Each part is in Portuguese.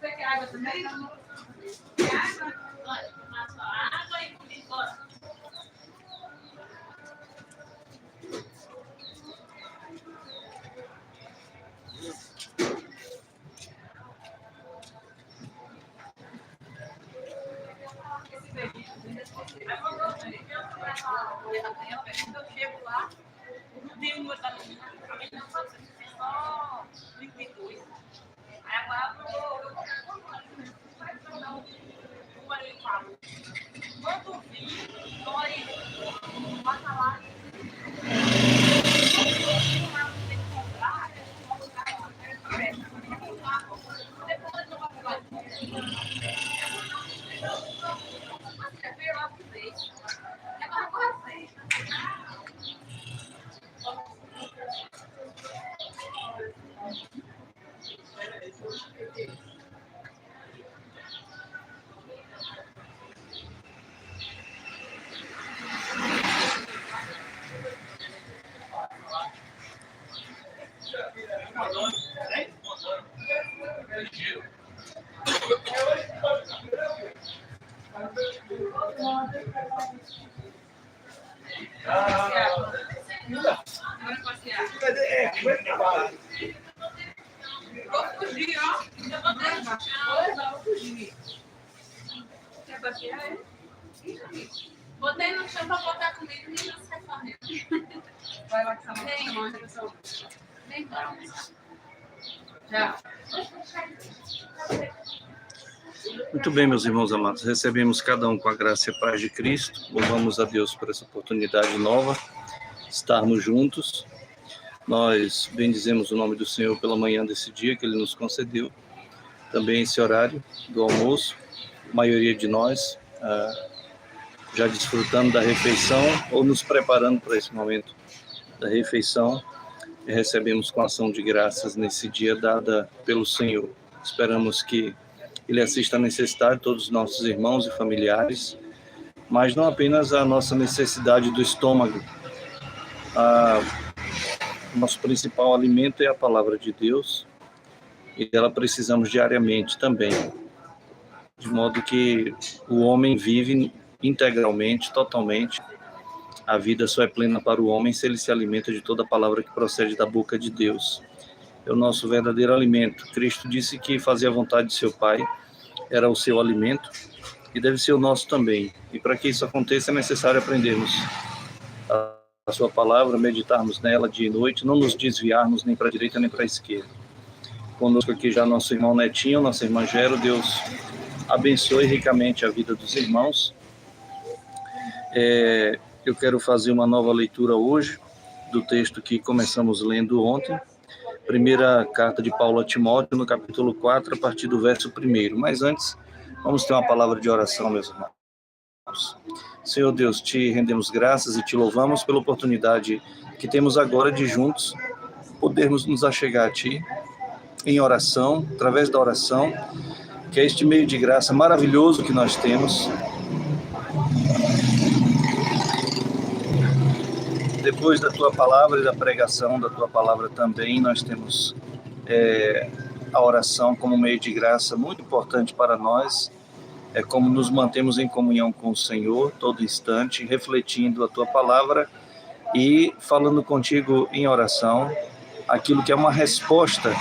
Você quer água também? Quer água? Olha, só água e comida. Bora. Eu chego lá, tem uma da minha, só 22. Aí agora eu falo, quando vir, dói, bota lá. Vou fugir, ó. Eu vou deixar. Vou fugir. Quer passear, é? Botei no chão pra botar comida e não sai correndo. Vai lá que essa tem uma pessoa. Vem embora. Já. Muito bem, meus irmãos amados, recebemos cada um com a graça e a paz de Cristo. Louvamos a Deus por essa oportunidade nova, estarmos juntos. Nós bendizemos o nome do Senhor pela manhã desse dia que Ele nos concedeu. Também esse horário do almoço, a maioria de nós já desfrutando da refeição ou nos preparando para esse momento da refeição. E recebemos com ação de graças nesse dia dada pelo Senhor. Esperamos que Ele assista à necessidade de todos os nossos irmãos e familiares, mas não apenas a nossa necessidade do estômago. Nosso principal alimento é a palavra de Deus e dela precisamos diariamente também, de modo que o homem vive integralmente, totalmente. A vida só é plena para o homem se ele se alimenta de toda a palavra que procede da boca de Deus. É o nosso verdadeiro alimento. Cristo disse que fazer a vontade de seu Pai era o seu alimento e deve ser o nosso também. E para que isso aconteça é necessário aprendermos a sua palavra, meditarmos nela dia e noite, não nos desviarmos nem para a direita nem para a esquerda. Conosco aqui já nosso irmão Netinho, nossa irmã Gero. Deus abençoe ricamente a vida dos irmãos. Eu quero fazer uma nova leitura hoje do texto que começamos lendo ontem. Primeira carta de Paulo a Timóteo, no capítulo 4, a partir do verso 1. Mas antes, vamos ter uma palavra de oração, meus irmãos. Senhor Deus, te rendemos graças e te louvamos pela oportunidade que temos agora de juntos podermos nos achegar a ti em oração, através da oração, que é este meio de graça maravilhoso que nós temos. Depois da tua palavra e da pregação da tua palavra também, nós temos a oração como meio de graça muito importante para nós. É como nos mantemos em comunhão com o Senhor todo instante, refletindo a tua palavra e falando contigo em oração, aquilo que é uma resposta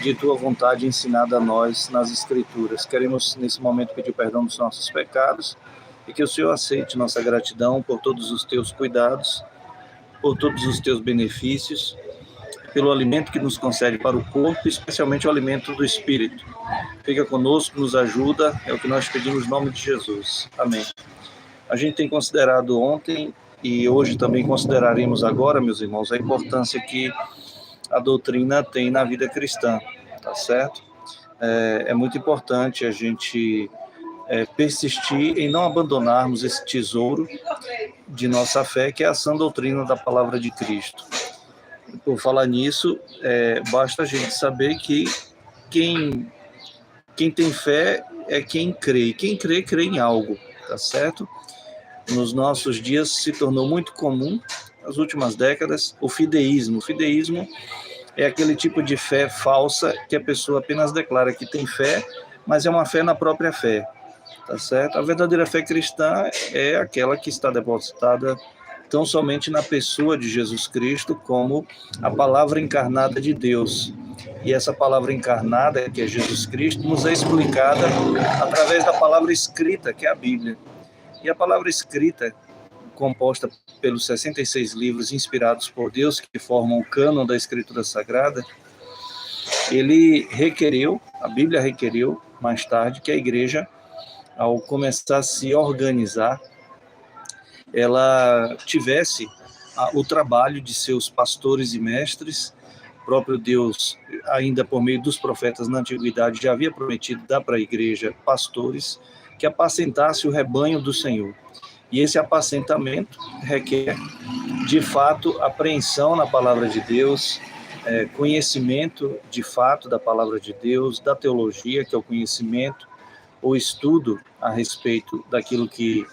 de tua vontade ensinada a nós nas Escrituras. Queremos nesse momento pedir perdão dos nossos pecados e que o Senhor aceite nossa gratidão por todos os teus cuidados, por todos os teus benefícios, pelo alimento que nos concede para o corpo, especialmente o alimento do Espírito. Fica conosco, nos ajuda, é o que nós pedimos no nome de Jesus. Amém. A gente tem considerado ontem e hoje também consideraremos agora, meus irmãos, a importância que a doutrina tem na vida cristã, tá certo? É muito importante a gente persistir em não abandonarmos esse tesouro de nossa fé, que é a sã doutrina da palavra de Cristo. Por falar nisso, basta a gente saber que quem tem fé é quem crê. E quem crê, crê em algo, tá certo? Nos nossos dias se tornou muito comum, nas últimas décadas, o fideísmo. O fideísmo é aquele tipo de fé falsa que a pessoa apenas declara que tem fé, mas é uma fé na própria fé, tá certo? A verdadeira fé cristã é aquela que está depositada tão somente na pessoa de Jesus Cristo como a palavra encarnada de Deus. E essa palavra encarnada, que é Jesus Cristo, nos é explicada através da palavra escrita, que é a Bíblia. E a palavra escrita, composta pelos 66 livros inspirados por Deus, que formam o cânon da Escritura Sagrada, a Bíblia requereu, mais tarde, que a igreja, ao começar a se organizar, ela tivesse o trabalho de seus pastores e mestres. O próprio Deus, ainda por meio dos profetas na antiguidade, já havia prometido dar para a igreja pastores que apacentasse o rebanho do Senhor. E esse apacentamento requer, de fato, apreensão na palavra de Deus, conhecimento, de fato, da palavra de Deus, da teologia, que é o conhecimento, o estudo a respeito daquilo que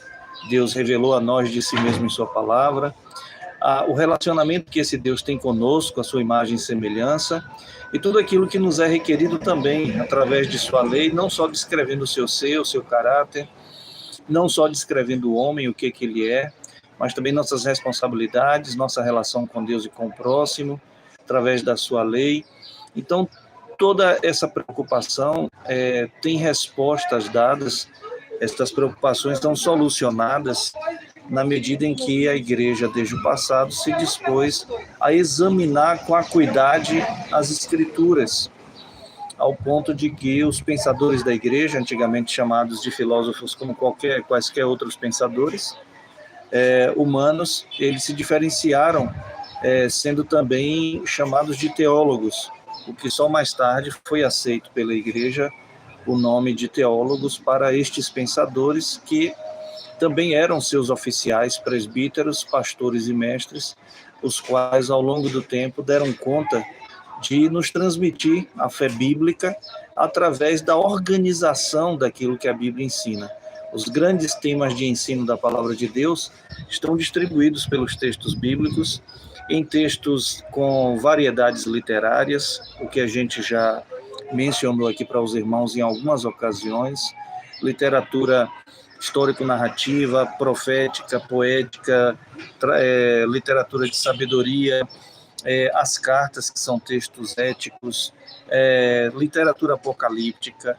Deus revelou a nós de si mesmo em sua palavra, o relacionamento que esse Deus tem conosco, a sua imagem e semelhança, e tudo aquilo que nos é requerido também através de sua lei, não só descrevendo o seu ser, o seu caráter, não só descrevendo o homem, o que ele é, mas também nossas responsabilidades, nossa relação com Deus e com o próximo, através da sua lei. Então, toda essa preocupação tem respostas dadas, estas preocupações são solucionadas na medida em que a igreja, desde o passado, se dispôs a examinar com acuidade as Escrituras, ao ponto de que os pensadores da igreja, antigamente chamados de filósofos como quaisquer outros pensadores humanos, eles se diferenciaram sendo também chamados de teólogos, o que só mais tarde foi aceito pela igreja o nome de teólogos para estes pensadores que também eram seus oficiais, presbíteros, pastores e mestres, os quais ao longo do tempo deram conta de nos transmitir a fé bíblica através da organização daquilo que a Bíblia ensina. Os grandes temas de ensino da palavra de Deus estão distribuídos pelos textos bíblicos, em textos com variedades literárias, o que a gente já mencionou aqui para os irmãos em algumas ocasiões, literatura histórico-narrativa, profética, poética, literatura de sabedoria, as cartas, que são textos éticos, literatura apocalíptica,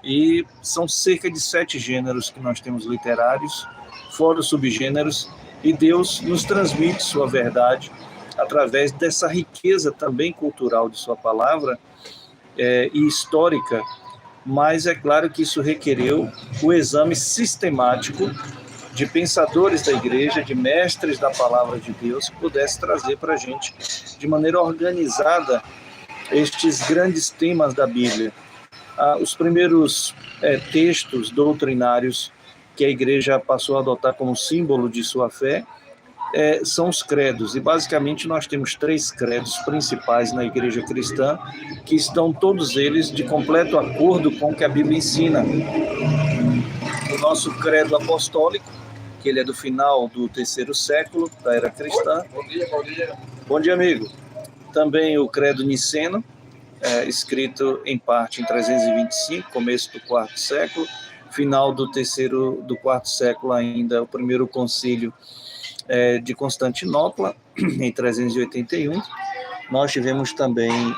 e são cerca de 7 gêneros que nós temos literários, fora os subgêneros, e Deus nos transmite sua verdade através dessa riqueza também cultural de sua palavra e histórica, mas é claro que isso requereu o exame sistemático de pensadores da igreja, de mestres da palavra de Deus, que pudesse trazer para a gente, de maneira organizada, estes grandes temas da Bíblia. Os primeiros textos doutrinários que a igreja passou a adotar como símbolo de sua fé são os credos, e basicamente nós temos 3 credos principais na igreja cristã, que estão todos eles de completo acordo com o que a Bíblia ensina. O nosso credo apostólico, que ele é do final do 3º século da era cristã. Bom dia. Bom dia, amigo. Também o credo niceno, escrito em parte em 325, começo do 4º século, final do 4º século ainda, o primeiro concílio de Constantinopla, em 381. Nós tivemos também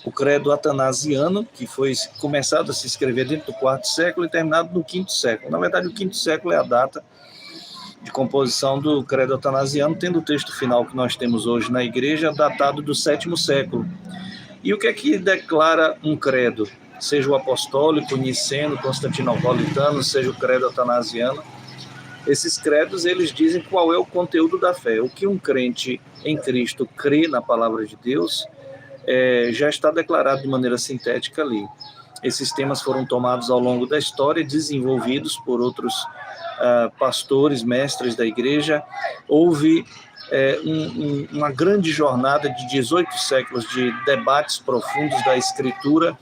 o credo atanasiano, que foi começado a se escrever dentro do 4º século e terminado no 5º século. Na verdade, o 5º século é a data de composição do credo atanasiano, tendo o texto final que nós temos hoje na igreja datado do 7º século. E o que é que declara um credo? Seja o apostólico, niceno, constantinopolitano, seja o credo atanasiano, esses credos, eles dizem qual é o conteúdo da fé. O que um crente em Cristo crê na palavra de Deus já está declarado de maneira sintética ali. Esses temas foram tomados ao longo da história, desenvolvidos por outros pastores, mestres da igreja. Houve uma grande jornada de 18 séculos de debates profundos da Escritura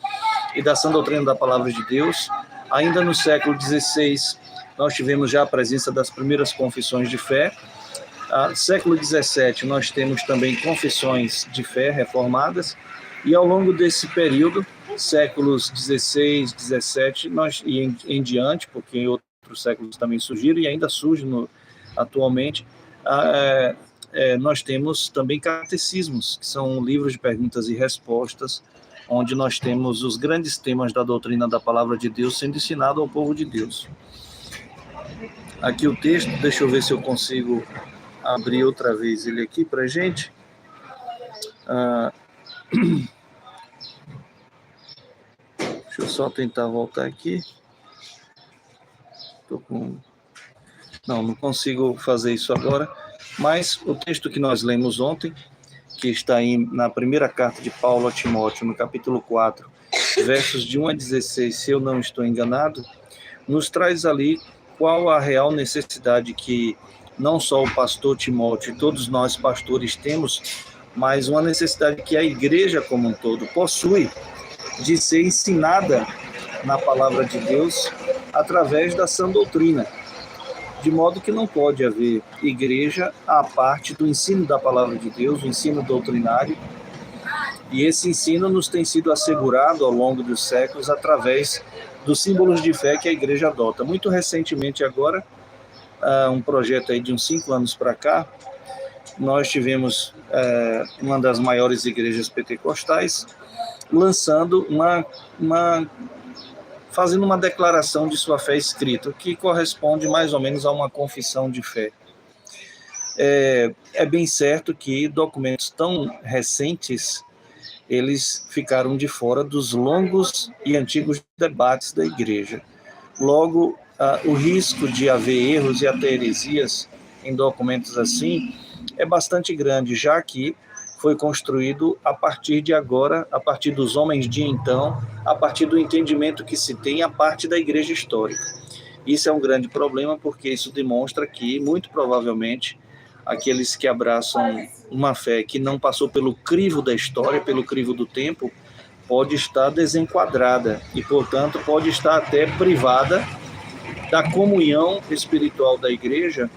e da sã doutrina da palavra de Deus. Ainda no século XVI, nós tivemos já a presença das primeiras confissões de fé, Século XVII, nós temos também confissões de fé reformadas, e ao longo desse período, séculos XVI, XVII, e em diante, porque outros séculos também surgiram e ainda surgem atualmente, nós temos também catecismos, que são livros de perguntas e respostas, onde nós temos os grandes temas da doutrina da palavra de Deus sendo ensinado ao povo de Deus. Aqui o texto, deixa eu ver se eu consigo abrir outra vez ele aqui para a gente. Deixa eu só tentar voltar aqui. Não consigo fazer isso agora, mas o texto que nós lemos ontem, que está na primeira carta de Paulo a Timóteo, no capítulo 4, versos de 1 a 16, se eu não estou enganado, nos traz ali qual a real necessidade que não só o pastor Timóteo e todos nós pastores temos, mas uma necessidade que a igreja como um todo possui de ser ensinada na palavra de Deus através da sã doutrina, de modo que não pode haver igreja à parte do ensino da palavra de Deus, o ensino doutrinário, e esse ensino nos tem sido assegurado ao longo dos séculos através dos símbolos de fé que a igreja adota. Muito recentemente agora, um projeto aí de uns 5 anos para cá, nós tivemos uma das maiores igrejas pentecostais lançando fazendo uma declaração de sua fé escrita, que corresponde mais ou menos a uma confissão de fé. É bem certo que documentos tão recentes, eles ficaram de fora dos longos e antigos debates da igreja. Logo, o risco de haver erros e até heresias em documentos assim é bastante grande, já que foi construído a partir de agora, a partir dos homens de então, a partir do entendimento que se tem a parte da igreja histórica. Isso é um grande problema, porque isso demonstra que, muito provavelmente, aqueles que abraçam uma fé que não passou pelo crivo da história, pelo crivo do tempo, pode estar desenquadrada e, portanto, pode estar até privada da comunhão espiritual da igreja,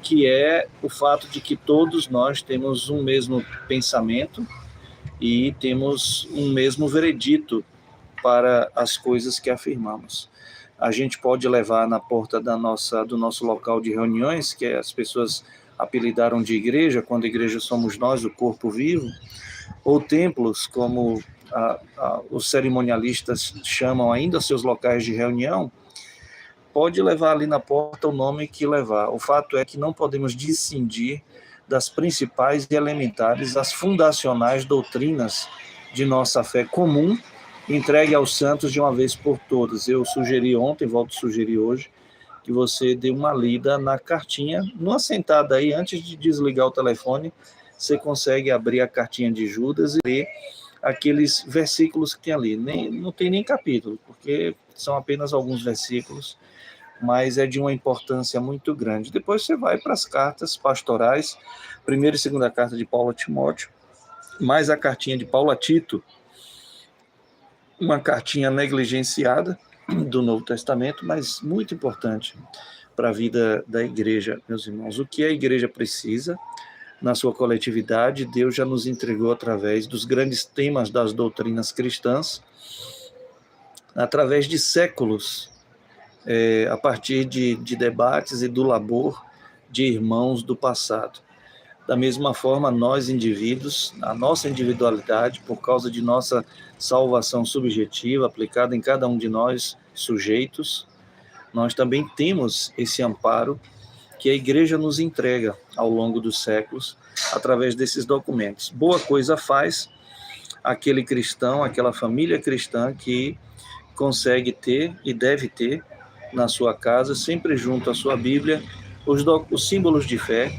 que é o fato de que todos nós temos um mesmo pensamento e temos um mesmo veredito para as coisas que afirmamos. A gente pode levar na porta do nosso local de reuniões, que as pessoas apelidaram de igreja, quando a igreja somos nós, o corpo vivo, ou templos, como os cerimonialistas chamam ainda seus locais de reunião, pode levar ali na porta o nome que levar. O fato é que não podemos discindir das principais e elementares, as fundacionais doutrinas de nossa fé comum, entregue aos santos de uma vez por todas. Eu sugeri ontem, volto a sugerir hoje, que você dê uma lida na cartinha, numa sentada aí, antes de desligar o telefone, você consegue abrir a cartinha de Judas e ler aqueles versículos que tem ali. Não tem nem capítulo, porque são apenas alguns versículos, mas é de uma importância muito grande. Depois você vai para as cartas pastorais, primeira e segunda carta de Paulo a Timóteo, mais a cartinha de Paulo a Tito, uma cartinha negligenciada do Novo Testamento, mas muito importante para a vida da igreja, meus irmãos. O que a igreja precisa na sua coletividade, Deus já nos entregou através dos grandes temas das doutrinas cristãs, através de séculos, a partir de debates e do labor de irmãos do passado. Da mesma forma, nós indivíduos, a nossa individualidade, por causa de nossa salvação subjetiva, aplicada em cada um de nós, sujeitos, nós também temos esse amparo que a igreja nos entrega ao longo dos séculos, através desses documentos. Boa coisa faz aquele cristão, aquela família cristã que consegue ter e deve ter na sua casa, sempre junto à sua Bíblia, os símbolos de fé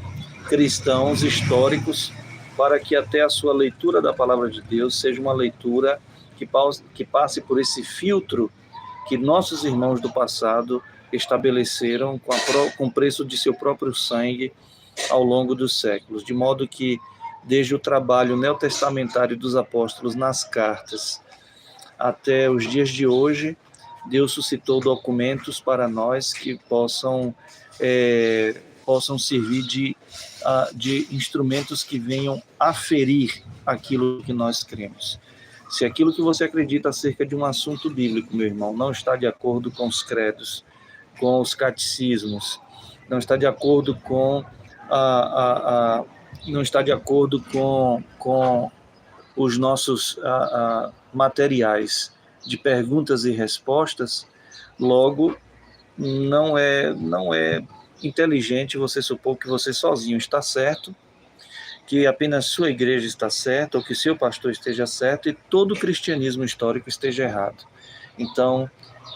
cristãos históricos, para que até a sua leitura da palavra de Deus seja uma leitura que passe por esse filtro que nossos irmãos do passado estabeleceram com o preço de seu próprio sangue ao longo dos séculos, de modo que, desde o trabalho neotestamentário dos apóstolos nas cartas até os dias de hoje, Deus suscitou documentos para nós que possam possam servir de instrumentos que venham aferir aquilo que nós cremos. Se aquilo que você acredita acerca de um assunto bíblico, meu irmão, não está de acordo com os credos, com os catecismos, não está de acordo com não está de acordo com os nossos materiais de perguntas e respostas, logo não é inteligente você supor que você sozinho está certo, que apenas sua igreja está certa, ou que seu pastor esteja certo e todo o cristianismo histórico esteja errado. Então,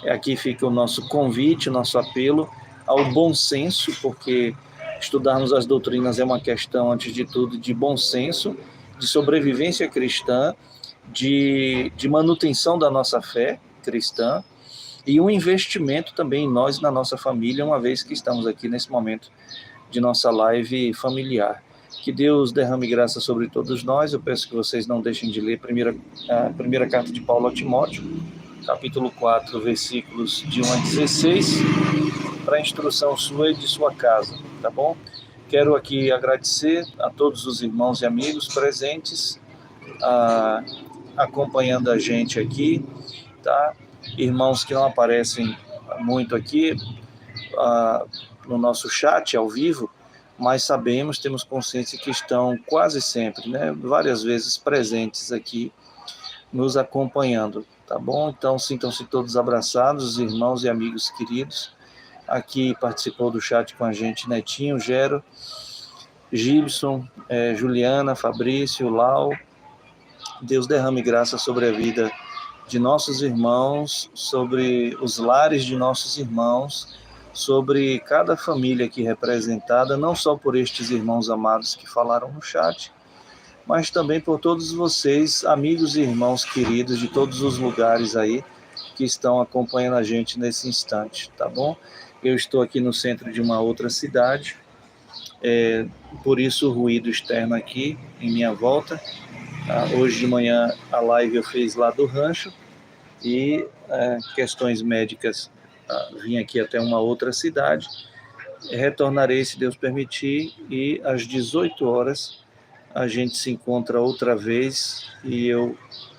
aqui fica o nosso convite, o nosso apelo ao bom senso, porque estudarmos as doutrinas é uma questão, antes de tudo, de bom senso, de sobrevivência cristã, de manutenção da nossa fé cristã, e um investimento também em nós e na nossa família, uma vez que estamos aqui nesse momento de nossa live familiar. Que Deus derrame graça sobre todos nós. Eu peço que vocês não deixem de ler a primeira carta de Paulo a Timóteo, capítulo 4, versículos de 1 a 16, para a instrução sua e de sua casa, tá bom? Quero aqui agradecer a todos os irmãos e amigos presentes, acompanhando a gente aqui, tá? Irmãos que não aparecem muito aqui no nosso chat ao vivo, mas sabemos, temos consciência que estão quase sempre, né, várias vezes presentes aqui, nos acompanhando, tá bom? Então, sintam-se todos abraçados, irmãos e amigos queridos. Aqui participou do chat com a gente Netinho, Gero, Gibson, Juliana, Fabrício, Lau. Deus derrame graça sobre a vida de nossos irmãos, sobre os lares de nossos irmãos, sobre cada família aqui representada, não só por estes irmãos amados que falaram no chat, mas também por todos vocês, amigos e irmãos queridos de todos os lugares aí que estão acompanhando a gente nesse instante, tá bom? Eu estou aqui no centro de uma outra cidade, por isso o ruído externo aqui em minha volta. Hoje de manhã a live eu fiz lá do rancho e questões médicas vim aqui até uma outra cidade. Retornarei, se Deus permitir, e às 18 horas a gente se encontra outra vez e eu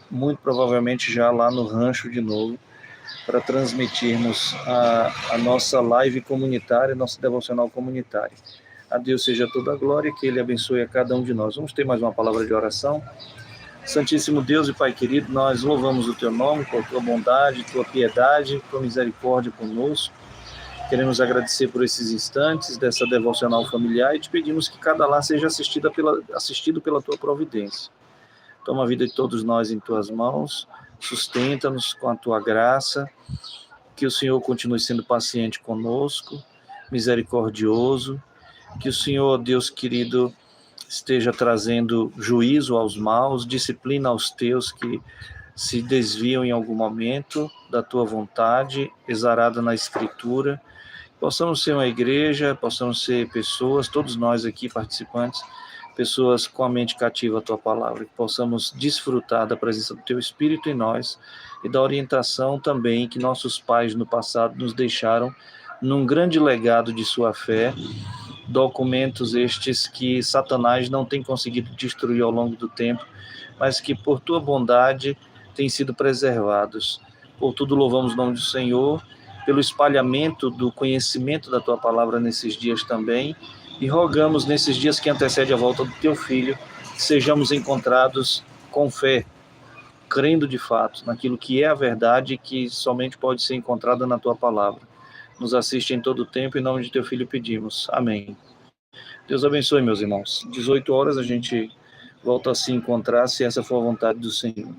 muito provavelmente já lá no rancho de novo para transmitirmos a nossa live comunitária, nossa devocional comunitária. A Deus seja toda a glória, que Ele abençoe a cada um de nós. Vamos ter mais uma palavra de oração. Santíssimo Deus e Pai querido, nós louvamos o Teu nome por Tua bondade, Tua piedade, Tua misericórdia conosco. Queremos agradecer por esses instantes dessa devocional familiar e te pedimos que cada lar seja assistido pela Tua providência. Toma a vida de todos nós em Tuas mãos, sustenta-nos com a Tua graça, que o Senhor continue sendo paciente conosco, misericordioso, que o Senhor, Deus querido, esteja trazendo juízo aos maus, disciplina aos teus que se desviam em algum momento da tua vontade, exarada na Escritura. Possamos ser uma igreja, possamos ser pessoas, todos nós aqui participantes, pessoas com a mente cativa à tua palavra, que possamos desfrutar da presença do teu Espírito em nós e da orientação também que nossos pais no passado nos deixaram num grande legado de sua fé, documentos estes que Satanás não tem conseguido destruir ao longo do tempo, mas que por tua bondade têm sido preservados. Por tudo louvamos o nome do Senhor, pelo espalhamento do conhecimento da tua palavra nesses dias também, e rogamos nesses dias que antecedem a volta do teu Filho, que sejamos encontrados com fé, crendo de fato naquilo que é a verdade e que somente pode ser encontrada na tua palavra. Nos assiste em todo o tempo, em nome de teu Filho pedimos. Amém. Deus abençoe, meus irmãos. 18 horas a gente volta a se encontrar, se essa for a vontade do Senhor.